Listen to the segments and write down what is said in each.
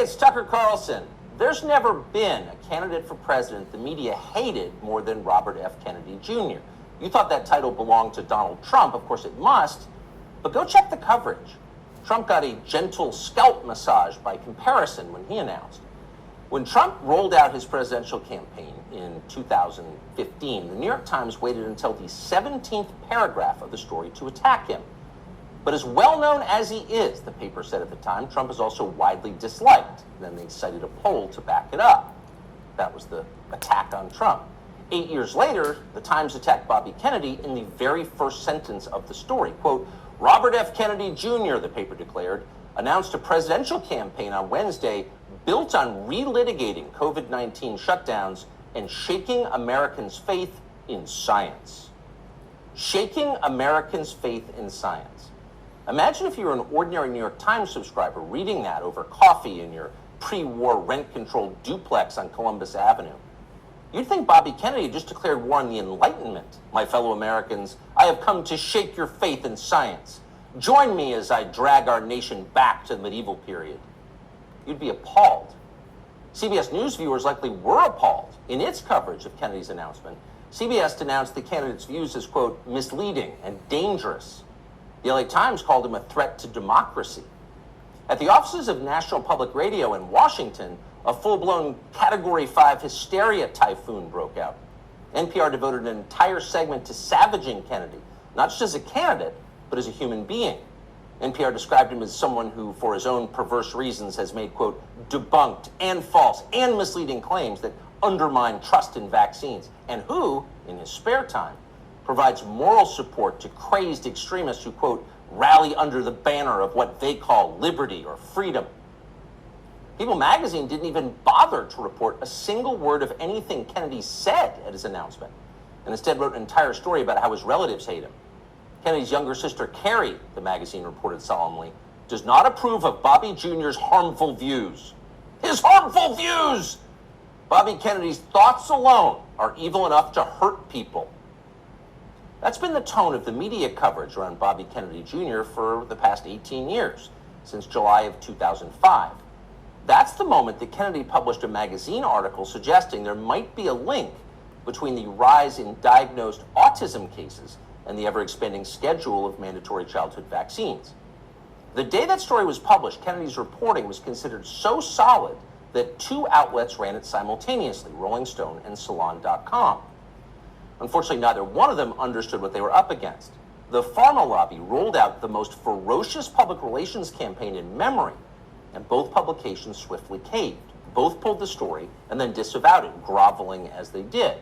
it's Tucker Carlson. There's never been a candidate for president the media hated more than Robert F. Kennedy Jr. You thought that title belonged to Donald Trump. Of course it must, but go check the coverage. Trump got a gentle scalp massage by comparison when he announced. When Trump rolled out his presidential campaign in 2015, the New York Times waited until the 17th paragraph of the story to attack him. But as well known as he is, the paper said at the time, Trump is also widely disliked. Then they cited a poll to back it up. That was the attack on Trump. 8 years later, the Times attacked Bobby Kennedy in the very first sentence of the story. Quote, Robert F. Kennedy Jr., the paper declared, announced a presidential campaign on Wednesday built on relitigating COVID-19 shutdowns and shaking Americans' faith in science. Shaking Americans' faith in science. Imagine if you were an ordinary New York Times subscriber reading that over coffee in your pre-war rent-controlled duplex on Columbus Avenue. You'd think Bobby Kennedy just declared war on the Enlightenment. My fellow Americans, I have come to shake your faith in science. Join me as I drag our nation back to the medieval period. You'd be appalled. CBS News viewers likely were appalled. In its coverage of Kennedy's announcement, CBS denounced the candidate's views as, quote, misleading and dangerous. The LA Times called him a threat to democracy. At the offices of National Public Radio in Washington, a full-blown Category 5 hysteria typhoon broke out. NPR devoted an entire segment to savaging Kennedy, not just as a candidate, but as a human being. NPR described him as someone who, for his own perverse reasons, has made, quote, debunked and false and misleading claims that undermine trust in vaccines, and who, in his spare time, provides moral support to crazed extremists who, quote, rally under the banner of what they call liberty or freedom. People magazine didn't even bother to report a single word of anything Kennedy said at his announcement, and instead wrote an entire story about how his relatives hate him. Kennedy's younger sister, Carrie, the magazine reported solemnly, does not approve of Bobby Jr.'s harmful views. His harmful views! Bobby Kennedy's thoughts alone are evil enough to hurt people. That's been the tone of the media coverage around Bobby Kennedy Jr. for the past 18 years, since July of 2005. That's the moment that Kennedy published a magazine article suggesting there might be a link between the rise in diagnosed autism cases and the ever-expanding schedule of mandatory childhood vaccines. The day that story was published, Kennedy's reporting was considered so solid that two outlets ran it simultaneously, Rolling Stone and Salon.com. Unfortunately, neither one of them understood what they were up against. The pharma lobby rolled out the most ferocious public relations campaign in memory, and both publications swiftly caved. Both pulled the story and then disavowed it, groveling as they did.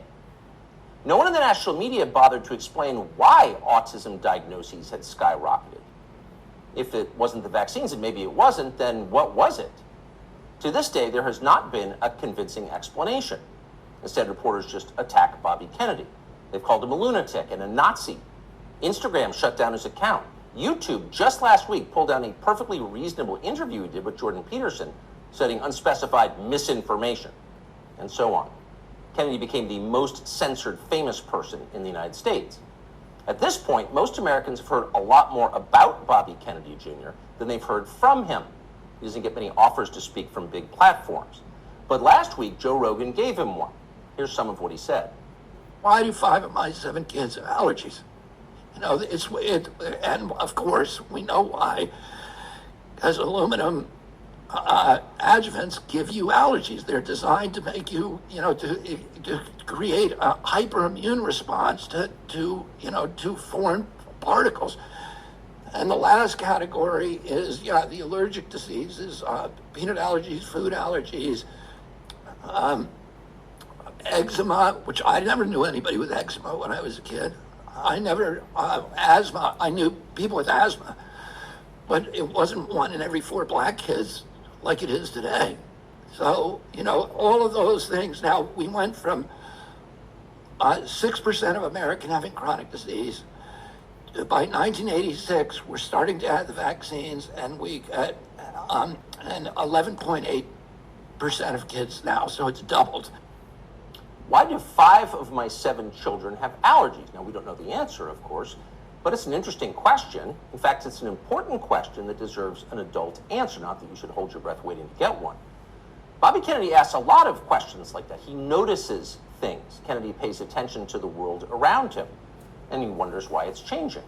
No one in the national media bothered to explain why autism diagnoses had skyrocketed. If it wasn't the vaccines, and maybe it wasn't, then what was it? To this day, there has not been a convincing explanation. Instead, reporters just attack Bobby Kennedy. They've called him a lunatic and a Nazi. Instagram shut down his account. YouTube, just last week, pulled down a perfectly reasonable interview he did with Jordan Peterson, citing unspecified misinformation, and so on. Kennedy became the most censored famous person in the United States. At this point, most Americans have heard a lot more about Bobby Kennedy Jr. than they've heard from him. He doesn't get many offers to speak from big platforms. But last week, Joe Rogan gave him one. Here's some of what he said. Why do 5 of my 7 kids have allergies? You know, and of course, we know why. Because aluminum adjuvants give you allergies. They're designed to make you, to create a hyperimmune response to foreign particles. And the last category is, the allergic diseases, peanut allergies, food allergies, eczema, which I never knew anybody with eczema when I was a kid. I never, asthma, I knew people with asthma, but it wasn't 1 in every 4 black kids like it is today. So, all of those things. Now, we went from 6% of Americans having chronic disease. By 1986, we're starting to add the vaccines, and we got and 11.8% of kids now, so it's doubled. Why do 5 of my 7 children have allergies? Now, we don't know the answer, of course, but it's an interesting question. In fact, it's an important question that deserves an adult answer, not that you should hold your breath waiting to get one. Bobby Kennedy asks a lot of questions like that. He notices things. Kennedy pays attention to the world around him, and he wonders why it's changing.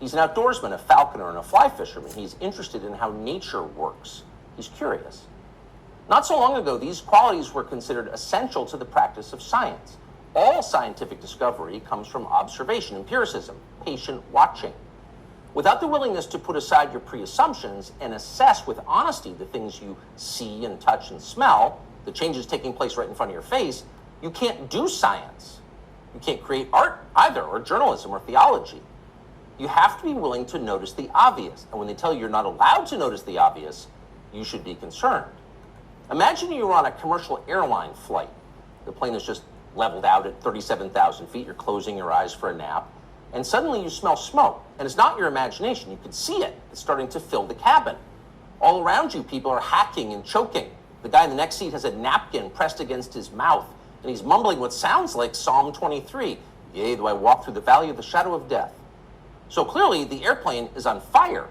He's an outdoorsman, a falconer, and a fly fisherman. He's interested in how nature works. He's curious. Not so long ago, these qualities were considered essential to the practice of science. All scientific discovery comes from observation, empiricism, patient watching. Without the willingness to put aside your pre-assumptions and assess with honesty the things you see and touch and smell, the changes taking place right in front of your face, you can't do science. You can't create art either, or journalism, or theology. You have to be willing to notice the obvious. And when they tell you you're not allowed to notice the obvious, you should be concerned. Imagine you're on a commercial airline flight. The plane is just leveled out at 37,000 feet. You're closing your eyes for a nap. And suddenly you smell smoke. And it's not your imagination. You can see it. It's starting to fill the cabin. All around you, people are hacking and choking. The guy in the next seat has a napkin pressed against his mouth, and he's mumbling what sounds like Psalm 23. Yea, though I walk through the valley of the shadow of death. So clearly, the airplane is on fire.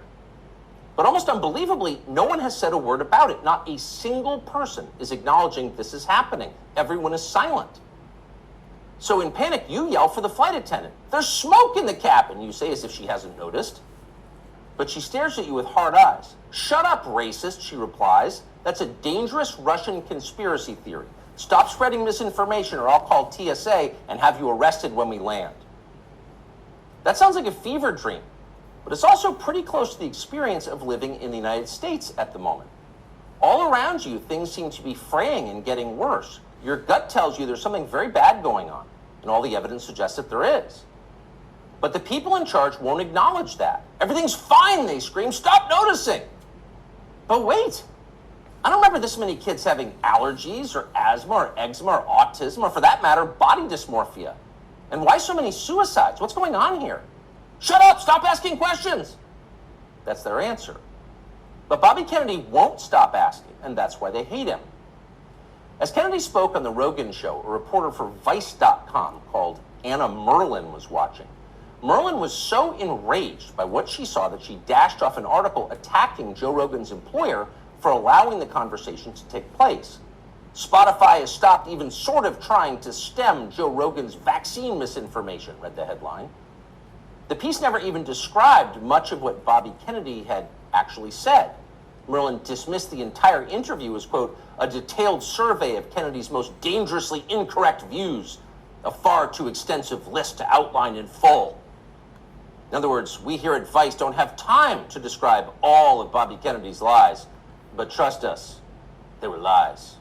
But almost unbelievably, no one has said a word about it. Not a single person is acknowledging this is happening. Everyone is silent. So in panic, you yell for the flight attendant. There's smoke in the cabin, you say, as if she hasn't noticed. But she stares at you with hard eyes. Shut up, racist, she replies. That's a dangerous Russian conspiracy theory. Stop spreading misinformation or I'll call TSA and have you arrested when we land. That sounds like a fever dream, but it's also pretty close to the experience of living in the United States at the moment. All around you, things seem to be fraying and getting worse. Your gut tells you there's something very bad going on, and all the evidence suggests that there is. But the people in charge won't acknowledge that. Everything's fine, they scream. Stop noticing. But wait, I don't remember this many kids having allergies or asthma or eczema or autism or, for that matter, body dysmorphia. And why so many suicides? What's going on here? Shut up, stop asking questions. That's their answer. But Bobby Kennedy won't stop asking, and that's why they hate him. As Kennedy spoke on the Rogan show, a reporter for Vice.com called Anna Merlin was watching. Merlin was so enraged by what she saw that she dashed off an article attacking Joe Rogan's employer for allowing the conversation to take place. Spotify has stopped even sort of trying to stem Joe Rogan's vaccine misinformation, read the headline. The piece never even described much of what Bobby Kennedy had actually said. Merlin dismissed the entire interview as, quote, a detailed survey of Kennedy's most dangerously incorrect views, a far too extensive list to outline in full. In other words, we here at Vice don't have time to describe all of Bobby Kennedy's lies, but trust us, they were lies.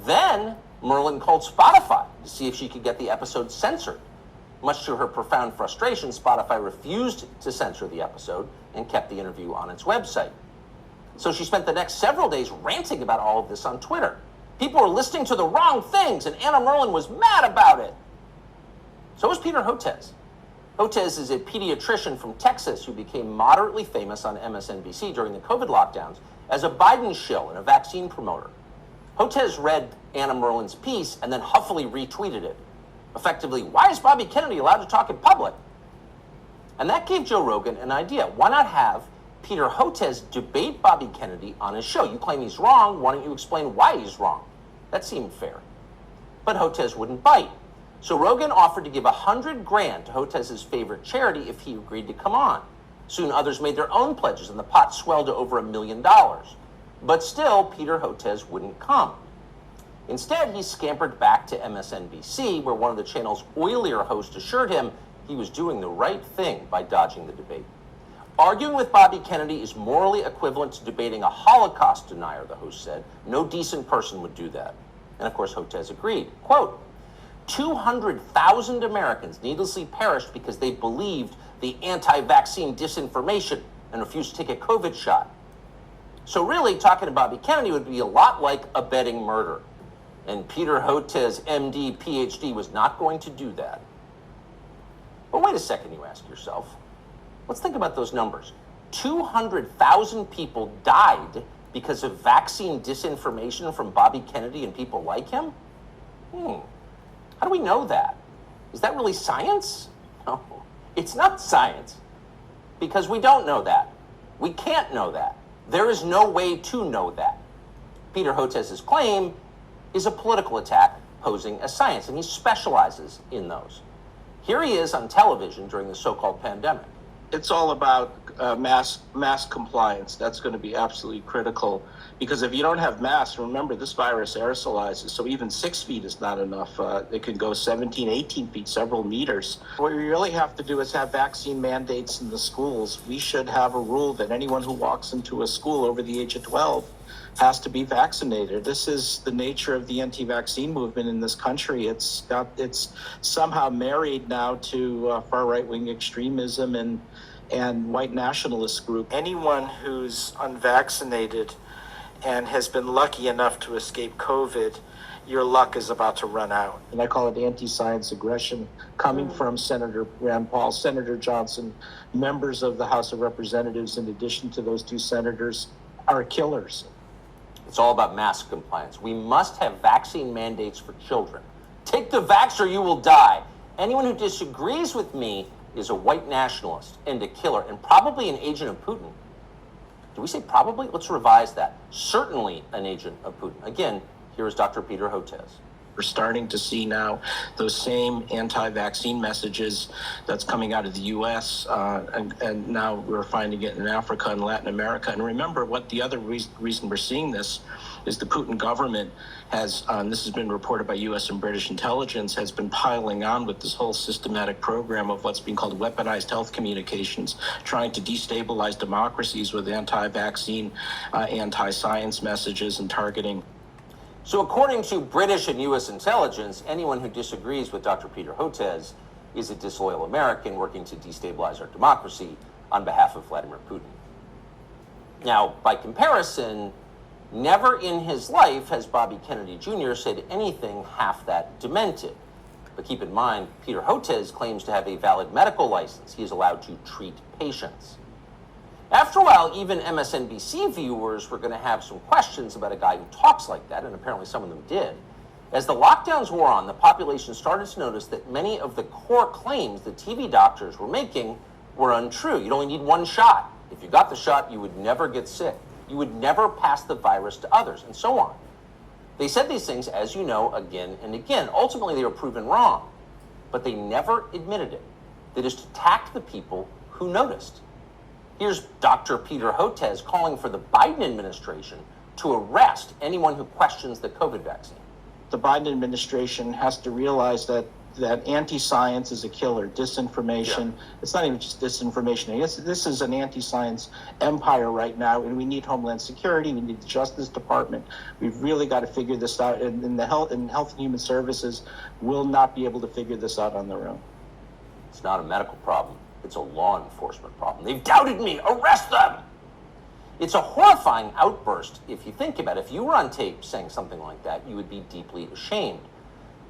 Then Merlin called Spotify to see if she could get the episode censored. Much to her profound frustration, Spotify refused to censor the episode and kept the interview on its website. So she spent the next several days ranting about all of this on Twitter. People were listening to the wrong things, and Anna Merlin was mad about it. So was Peter Hotez. Hotez is a pediatrician from Texas who became moderately famous on MSNBC during the COVID lockdowns as a Biden shill and a vaccine promoter. Hotez read Anna Merlin's piece and then huffily retweeted it. Effectively, why is Bobby Kennedy allowed to talk in public? And that gave Joe Rogan an idea. Why not have Peter Hotez debate Bobby Kennedy on his show? You claim he's wrong. Why don't you explain why he's wrong? That seemed fair. But Hotez wouldn't bite. So Rogan offered to give $100,000 to Hotez's favorite charity if he agreed to come on. Soon others made their own pledges, and the pot swelled to over $1 million. But still, Peter Hotez wouldn't come. Instead, he scampered back to MSNBC, where one of the channel's oilier hosts assured him he was doing the right thing by dodging the debate. Arguing with Bobby Kennedy is morally equivalent to debating a Holocaust denier, the host said. No decent person would do that. And of course, Hotez agreed. Quote, 200,000 Americans needlessly perished because they believed the anti-vaccine disinformation and refused to take a COVID shot. So really, talking to Bobby Kennedy would be a lot like abetting murder. And Peter Hotez, MD, PhD, was not going to do that. But wait a second, you ask yourself. Let's think about those numbers. 200,000 people died because of vaccine disinformation from Bobby Kennedy and people like him? How do we know that? Is that really science? No, it's not science. Because we don't know that. We can't know that. There is no way to know that. Peter Hotez's claim is a political attack posing as science, and he specializes in those. Here he is on television during the so-called pandemic. It's all about mass compliance. That's going to be absolutely critical, because if you don't have masks, remember, this virus aerosolizes, so even 6 feet is not enough. It can go 17, 18 feet, several meters. What we really have to do is have vaccine mandates in the schools. We should have a rule that anyone who walks into a school over the age of 12 has to be vaccinated. This is the nature of the anti-vaccine movement in this country. It's somehow married now to far right-wing extremism and white nationalist group. Anyone who's unvaccinated and has been lucky enough to escape COVID, your luck is about to run out. And I call it anti-science aggression coming from Senator Rand Paul, Senator Johnson, members of the House of Representatives, in addition to those two senators, are killers. It's all about mask compliance. We must have vaccine mandates for children. Take the vax or you will die. Anyone who disagrees with me is a white nationalist and a killer, and probably an agent of Putin. Do we say probably? Let's revise that. Certainly an agent of Putin. Again, here is Dr. Peter Hotez. We're starting to see now those same anti-vaccine messages that's coming out of the U.S. And now we're finding it in Africa and Latin America. And remember, what the other reason we're seeing this is the Putin government has, this has been reported by U.S. and British intelligence, has been piling on with this whole systematic program of what's being called weaponized health communications, trying to destabilize democracies with anti-vaccine, anti-science messages and targeting. So according to British and U.S. intelligence, anyone who disagrees with Dr. Peter Hotez is a disloyal American working to destabilize our democracy on behalf of Vladimir Putin. Now, by comparison, never in his life has Bobby Kennedy Jr. said anything half that demented. But keep in mind, Peter Hotez claims to have a valid medical license. He is allowed to treat patients. After a while, even MSNBC viewers were going to have some questions about a guy who talks like that, and apparently some of them did. As the lockdowns wore on, the population started to notice that many of the core claims the TV doctors were making were untrue. You'd only need one shot. If you got the shot, you would never get sick. You would never pass the virus to others, and so on. They said these things, as you know, again and again. Ultimately, they were proven wrong, but they never admitted it. They just attacked the people who noticed. Here's Dr. Peter Hotez calling for the Biden administration to arrest anyone who questions the COVID vaccine. The Biden administration has to realize that anti-science is a killer. Disinformation, It's not even just disinformation. This is an anti-science empire right now, and we need Homeland Security, we need the Justice Department. We've really got to figure this out, and Health and Human Services will not be able to figure this out on their own. It's not a medical problem. It's a law enforcement problem. They've doubted me. Arrest them! It's a horrifying outburst if you think about it. If you were on tape saying something like that, you would be deeply ashamed.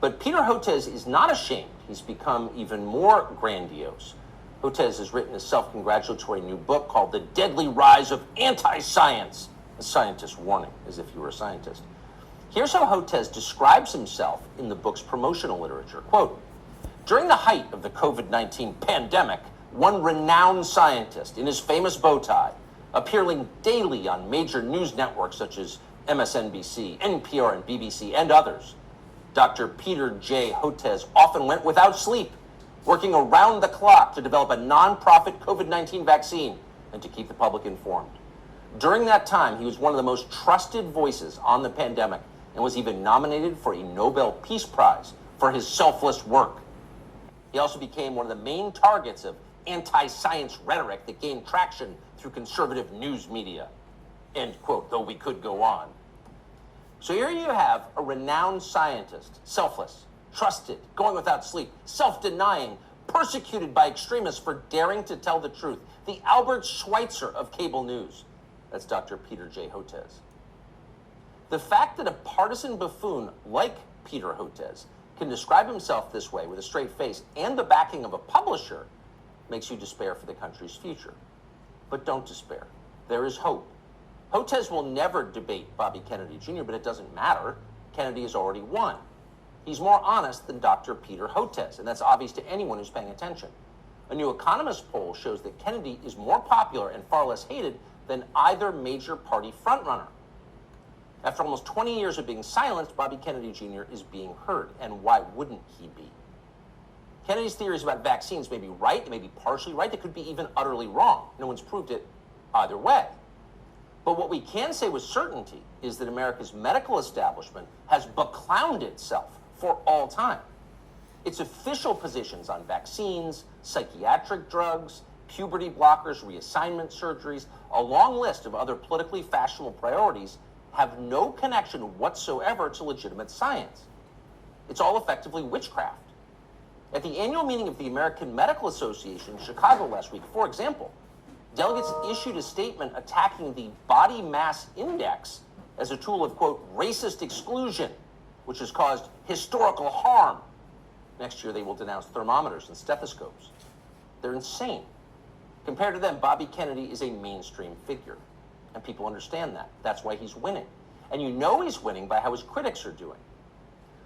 But Peter Hotez is not ashamed. He's become even more grandiose. Hotez has written a self-congratulatory new book called The Deadly Rise of Anti-Science, a scientist's warning, as if you were a scientist. Here's how Hotez describes himself in the book's promotional literature. Quote, during the height of the COVID-19 pandemic, one renowned scientist in his famous bow tie, appearing daily on major news networks such as MSNBC, NPR, and BBC, and others, Dr. Peter J. Hotez often went without sleep, working around the clock to develop a non-profit COVID-19 vaccine and to keep the public informed. During that time, he was one of the most trusted voices on the pandemic and was even nominated for a Nobel Peace Prize for his selfless work. He also became one of the main targets of anti-science rhetoric that gained traction through conservative news media. End quote, though we could go on. So here you have a renowned scientist, selfless, trusted, going without sleep, self-denying, persecuted by extremists for daring to tell the truth. The Albert Schweitzer of cable news. That's Dr. Peter J. Hotez. The fact that a partisan buffoon like Peter Hotez can describe himself this way with a straight face and the backing of a publisher makes you despair for the country's future. But don't despair. There is hope. Hotez will never debate Bobby Kennedy Jr., but it doesn't matter. Kennedy has already won. He's more honest than Dr. Peter Hotez, and that's obvious to anyone who's paying attention. A new Economist poll shows that Kennedy is more popular and far less hated than either major party frontrunner. After almost 20 years of being silenced, Bobby Kennedy Jr. is being heard. And why wouldn't he be? Kennedy's theories about vaccines may be right, they may be partially right, they could be even utterly wrong. No one's proved it either way. But what we can say with certainty is that America's medical establishment has beclowned itself for all time. Its official positions on vaccines, psychiatric drugs, puberty blockers, reassignment surgeries, a long list of other politically fashionable priorities have no connection whatsoever to legitimate science. It's all effectively witchcraft. At the annual meeting of the American Medical Association in Chicago last week, for example, delegates issued a statement attacking the body mass index as a tool of, quote, racist exclusion, which has caused historical harm. Next year, they will denounce thermometers and stethoscopes. They're insane. Compared to them, Bobby Kennedy is a mainstream figure, and people understand that. That's why he's winning. And you know he's winning by how his critics are doing.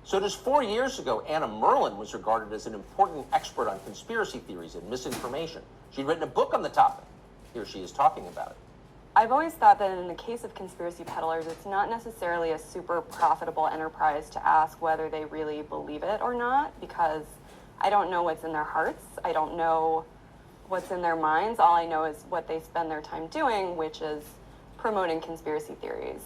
So just 4 years ago, Anna Merlin was regarded as an important expert on conspiracy theories and misinformation. She'd written a book on the topic. Here she is talking about it. I've always thought that in the case of conspiracy peddlers, it's not necessarily a super profitable enterprise to ask whether they really believe it or not, because I don't know what's in their hearts. I don't know what's in their minds. All I know is what they spend their time doing, which is promoting conspiracy theories.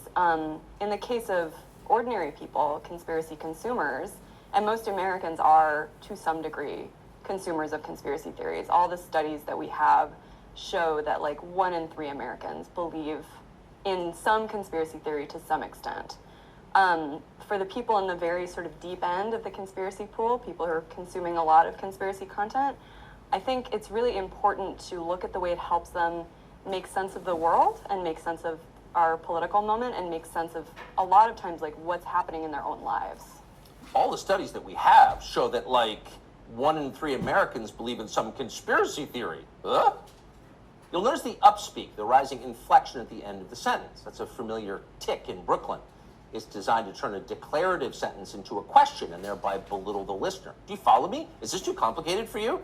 In the case of ordinary people, conspiracy consumers, and most Americans are, to some degree, consumers of conspiracy theories. All the studies that we have show that like 1 in 3 Americans believe in some conspiracy theory to some extent. For the people in the very sort of deep end of the conspiracy pool, people who are consuming a lot of conspiracy content, I think it's really important to look at the way it helps them make sense of the world and make sense of our political moment and make sense of a lot of times like what's happening in their own lives. All the studies that we have show that like 1 in 3 Americans believe in some conspiracy theory. You'll notice the upspeak, the rising inflection at the end of the sentence. That's a familiar tick in Brooklyn. It's designed to turn a declarative sentence into a question and thereby belittle the listener. Do you follow me? Is this too complicated for you?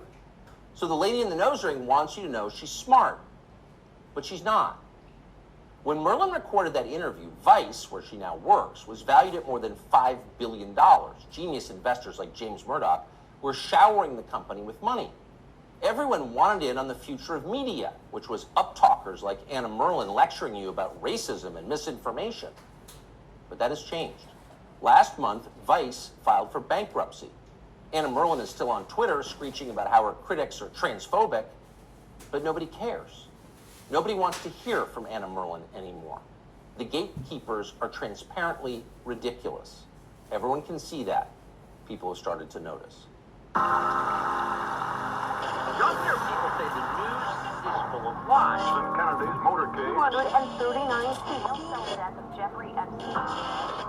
So the lady in the nose ring wants you to know she's smart, but she's not. When Merlin recorded that interview, Vice, where she now works, was valued at more than $5 billion. Genius investors like James Murdoch were showering the company with money. Everyone wanted in on the future of media, which was uptalkers like Anna Merlin lecturing you about racism and misinformation. But that has changed. Last month, Vice filed for bankruptcy. Anna Merlin is still on Twitter screeching about how her critics are transphobic, but nobody cares. Nobody wants to hear from Anna Merlin anymore. The gatekeepers are transparently ridiculous. Everyone can see that. People have started to notice. Younger people say the news is full of lies. Kennedy's motorcade. 239 feet south of Jeffrey Epstein.